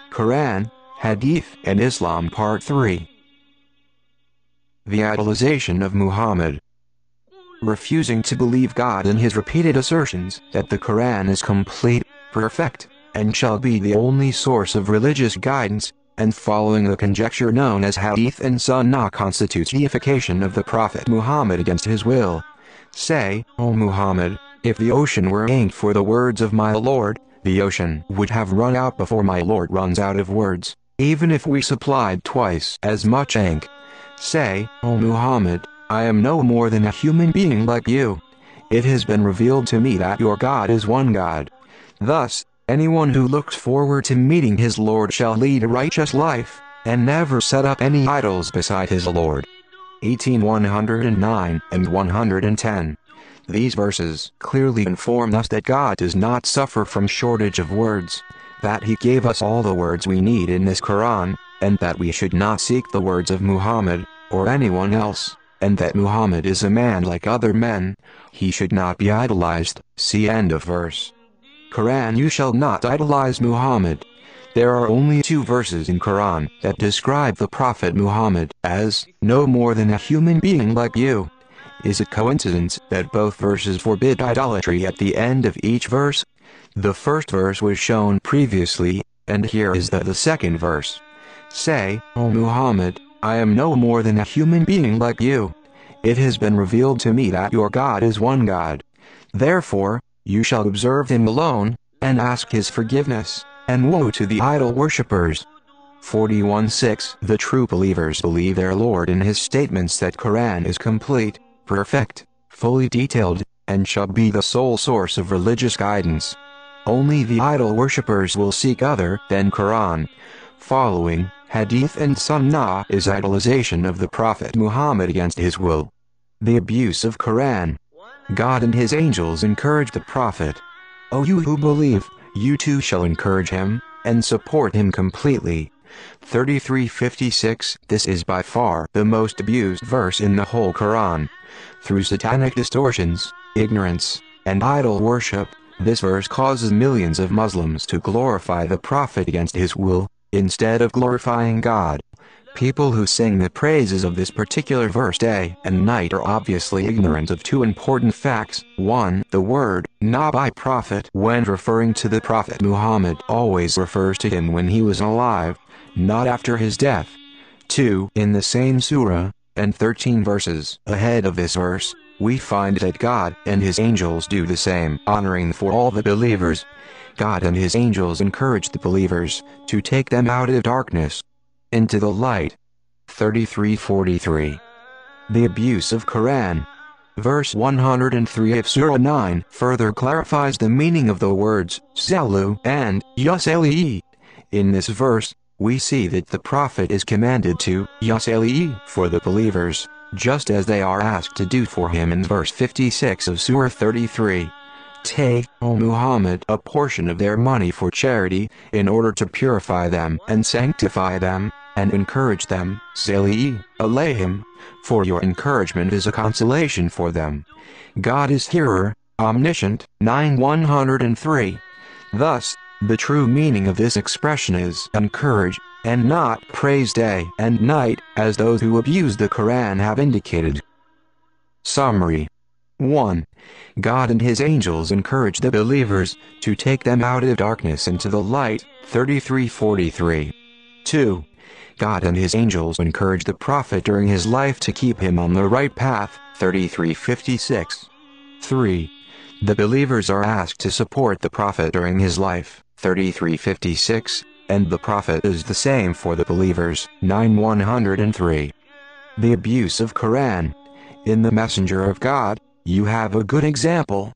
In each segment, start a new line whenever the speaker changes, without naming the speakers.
Quran, Hadith and Islam Part 3. The idolization of Muhammad. Refusing to believe God in his repeated assertions that the Quran is complete, perfect, and shall be the only source of religious guidance, and following the conjecture known as Hadith and Sunnah constitutes deification of the Prophet Muhammad against his will. Say, O Muhammad, if the ocean were ink for the words of my Lord, the ocean would have run out before my Lord runs out of words, even if we supplied twice as much ink. Say, O Muhammad, I am no more than a human being like you. It has been revealed to me that your God is one God. Thus, anyone who looks forward to meeting his Lord shall lead a righteous life, and never set up any idols beside his Lord. 109 and 110. These verses clearly inform us that God does not suffer from shortage of words, that he gave us all the words we need in this Quran, and that we should not seek the words of Muhammad, or anyone else, and that Muhammad is a man like other men, he should not be idolized. See end of verse. Quran. You shall not idolize Muhammad. There are only 2 verses in Quran that describe the Prophet Muhammad as no more than a human being like you. Is it coincidence that both verses forbid idolatry at the end of each verse? The first verse was shown previously, and here is the second verse. Say, O Muhammad, I am no more than a human being like you. It has been revealed to me that your God is one God. Therefore, you shall observe him alone, and ask his forgiveness, and woe to the idol worshippers. 41:6 The true believers believe their Lord in his statements that Quran is complete, perfect, fully detailed, and shall be the sole source of religious guidance. Only the idol worshippers will seek other than Quran. Following, Hadith and Sunnah is idolization of the Prophet Muhammad against his will. The abuse of Quran. God and his angels encourage the Prophet. O you who believe, you too shall encourage him, and support him completely. 33:56 This is by far the most abused verse in the whole Quran. Through satanic distortions, ignorance, and idol worship, this verse causes millions of Muslims to glorify the Prophet against his will, instead of glorifying God. People who sing the praises of this particular verse day and night are obviously ignorant of 2 important facts. 1. The word Nabi Prophet when referring to the Prophet Muhammad always refers to him when he was alive, not after his death. 2. In the same surah, and 13 verses ahead of this verse, we find that God and his angels do the same honoring for all the believers. God and his angels encourage the believers to take them out of darkness into the light. 33:43 The abuse of Quran. Verse 103 of Surah 9 further clarifies the meaning of the words Salu and Yusali. In this verse, we see that the Prophet is commanded to Yusali for the believers, just as they are asked to do for him in verse 56 of Surah 33. Take, O Muhammad, a portion of their money for charity, in order to purify them and sanctify them, and encourage them. Salih alayhim, for your encouragement is a consolation for them. God is hearer, omniscient. 9:103. Thus, the true meaning of this expression is encourage, and not praise day and night, as those who abuse the Quran have indicated. Summary. 1. God and his angels encourage the believers to take them out of darkness into the light. 33:43. 2. God and his angels encourage the Prophet during his life to keep him on the right path. 33:56. 3. The believers are asked to support the Prophet during his life. 33:56, and the Prophet is the same for the believers. 9:103. The abuse of Quran. In the Messenger of God, you have a good example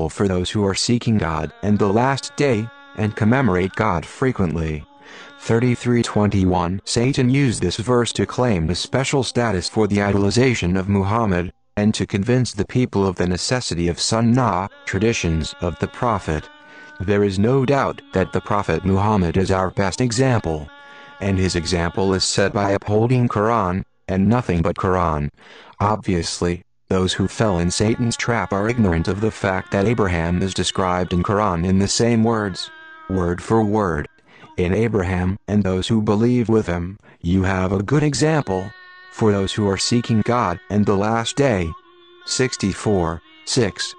for those who are seeking God and the last day, and commemorate God frequently. 33:21 Satan used this verse to claim a special status for the idolization of Muhammad, and to convince the people of the necessity of Sunnah, traditions of the Prophet. There is no doubt that the Prophet Muhammad is our best example, and his example is set by upholding Quran, and nothing but Quran. Obviously, Those who fell in Satan's trap are ignorant of the fact that Abraham is described in Quran in the same words, word for word. In Abraham and those who believe with him, you have a good example. For those who are seeking God and the last day. 64:6.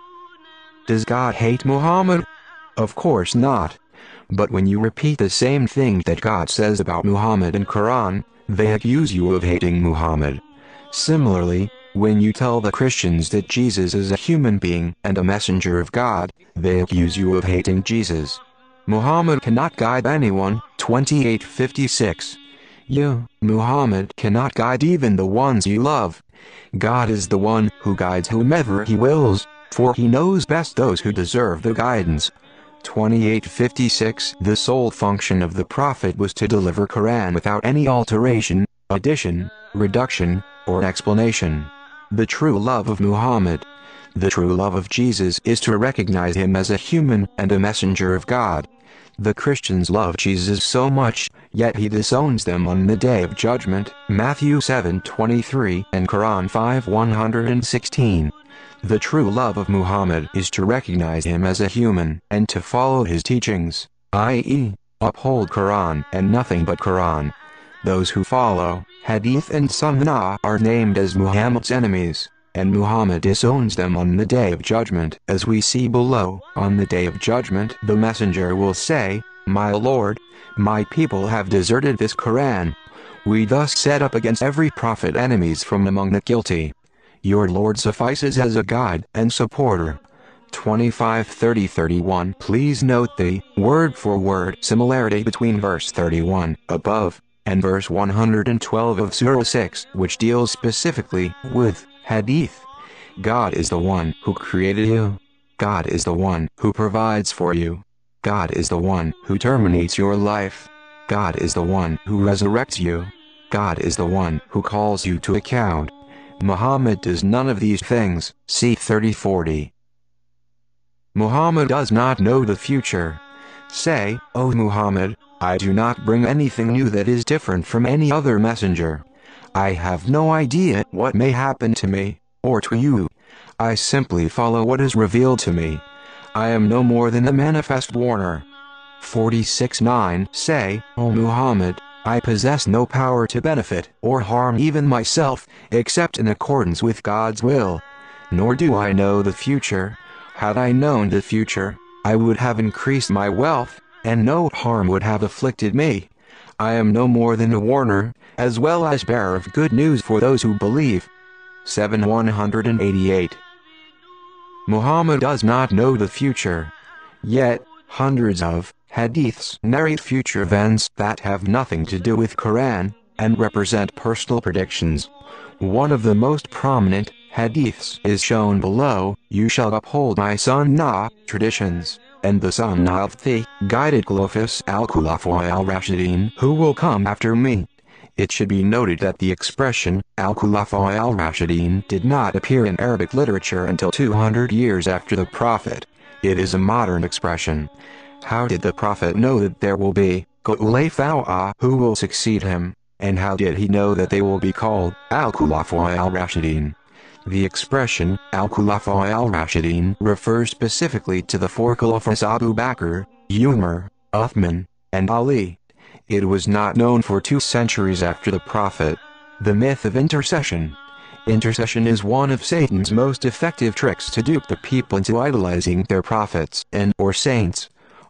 Does God hate Muhammad? Of course not. But when you repeat the same thing that God says about Muhammad in Quran, they accuse you of hating Muhammad. Similarly, when you tell the Christians that Jesus is a human being and a messenger of God, they accuse you of hating Jesus. Muhammad cannot guide anyone. 28:56. You, Muhammad, cannot guide even the ones you love. God is the one who guides whomever he wills, for he knows best those who deserve the guidance. 28:56. The sole function of the Prophet was to deliver Quran without any alteration, addition, reduction, or explanation. The true love of Muhammad, the true love of Jesus, is to recognize him as a human and a messenger of God. The Christians love Jesus so much, yet he disowns them on the day of judgment. Matthew 7:23 and Quran 5:116. The true love of Muhammad is to recognize him as a human and to follow his teachings, i.e., uphold Quran and nothing but Quran. Those who follow Hadith and Sunnah are named as Muhammad's enemies, and Muhammad disowns them on the day of judgment. As we see below, on the day of judgment the messenger will say, "My Lord, my people have deserted this Quran. We thus set up against every prophet enemies from among the guilty. Your Lord suffices as a guide and supporter." 25:30-31. Please note the word-for-word similarity between verse 31 above and verse 112 of Surah 6, which deals specifically with Hadith. God is the one who created you. God is the one who provides for you. God is the one who terminates your life. God is the one who resurrects you. God is the one who calls you to account. Muhammad does none of these things. See 30:40. Muhammad does not know the future. Say, "O Muhammad, I do not bring anything new that is different from any other messenger. I have no idea what may happen to me, or to you. I simply follow what is revealed to me. I am no more than a manifest warner." 46:9. Say, "O Muhammad, I possess no power to benefit or harm even myself, except in accordance with God's will. Nor do I know the future. Had I known the future, I would have increased my wealth, and no harm would have afflicted me. I am no more than a warner, as well as bearer of good news for those who believe." 7:188. Muhammad does not know the future. Yet, hundreds of hadiths narrate future events that have nothing to do with Quran, and represent personal predictions. One of the most prominent hadiths is shown below: "You shall uphold my sunnah traditions, and the sunnah of the guided Khulafas al-Khulafa al-Rashidin who will come after me." It should be noted that the expression al-Khulafa al-Rashidin did not appear in Arabic literature until 200 years after the Prophet. It is a modern expression. How did the Prophet know that there will be Khulafa who will succeed him, and how did he know that they will be called al-Khulafa al-Rashidin? The expression al-Khulafa al-Rashidin refers specifically to the four Khulafas Abu Bakr, Umar, Uthman, and Ali. It was not known for 2 centuries after the Prophet. The myth of intercession. Intercession is one of Satan's most effective tricks to dupe the people into idolizing their prophets and or saints.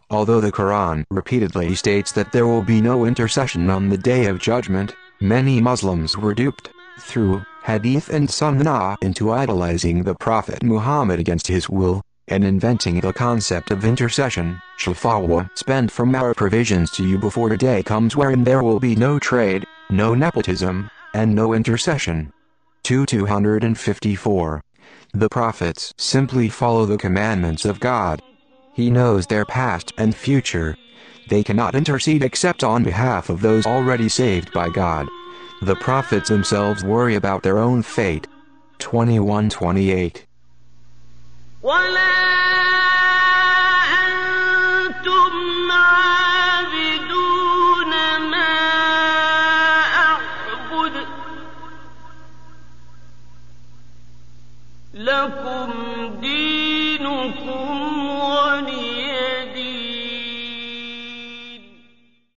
Although the Quran repeatedly states that there will be no intercession on the Day of Judgment, many Muslims were duped, through Hadith and Sunnah, into idolizing the Prophet Muhammad against his will, and inventing the concept of intercession. Shafawa, spend from our provisions to you before the day comes wherein there will be no trade, no nepotism, and no intercession. 254. The prophets simply follow the commandments of God. He knows their past and future. They cannot intercede except on behalf of those already saved by God. The prophets themselves worry about their own fate. 21:28.